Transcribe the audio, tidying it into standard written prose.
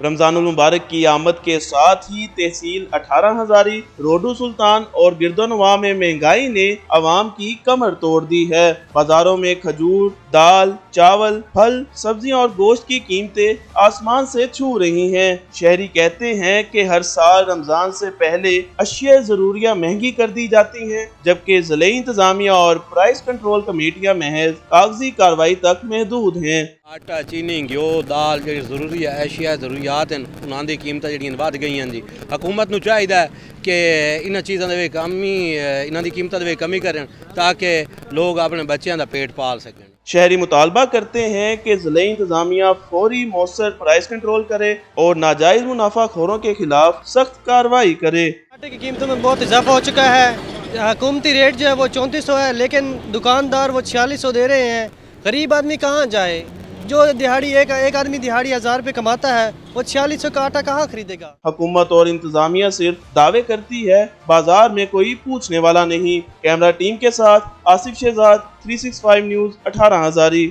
रमजानुल मुबारक की आमद के साथ ही तहसील 18 हजारी, रोडू सुल्तान और गिरदोनवा में महंगाई ने आवाम की कमर तोड़ दी है। बाजारों में खजूर, दाल, चावल, फल, सब्जियां और गोश्त की कीमतें आसमान से छू रही हैं। शहरी कहते हैं कि हर साल रमजान से पहले अशिया ज़रूरिया महंगी कर दी जाती हैं, जबकि ज़िले इंतजामिया और प्राइस कंट्रोल कमेटियां महज कागजी कार्रवाई तक महदूद हैं। आटा, चीनी, घ्यो, दाल जी जरूरी अशिया जरूरियात हैं, उन्हां दी कीमतां जिहड़ियां वध गईयां जी। हुकूमत नूं चाहिदा है कि इन्हां चीज़ां दे विच इन्हां दी कीमतां दे विच कमी करन ताकि लोग अपने बच्चों का पेट पाल सकें। शहरी मुतालबा करते हैं कि ज़िले इंतजामिया फौरी मौसर प्राइस कंट्रोल करे और नाजायज मुनाफाखोरों के खिलाफ सख्त कार्रवाई करे। आटे की कीमतों में बहुत इजाफा हो चुका है। हुकूमती रेट जो है वो 3400 है, लेकिन दुकानदार वो 4600 दे रहे हैं। गरीब आदमी कहाँ जाए? जो दिहाड़ी एक आदमी दिहाड़ी 1000 रुपये कमाता है, वो 4600 का आटा कहाँ खरीदेगा? हुकूमत और इंतजामिया सिर्फ दावे करती है, बाजार में कोई पूछने वाला नहीं। कैमरा टीम के साथ आसिफ शहजाद, 365 न्यूज़, 18 हजारी।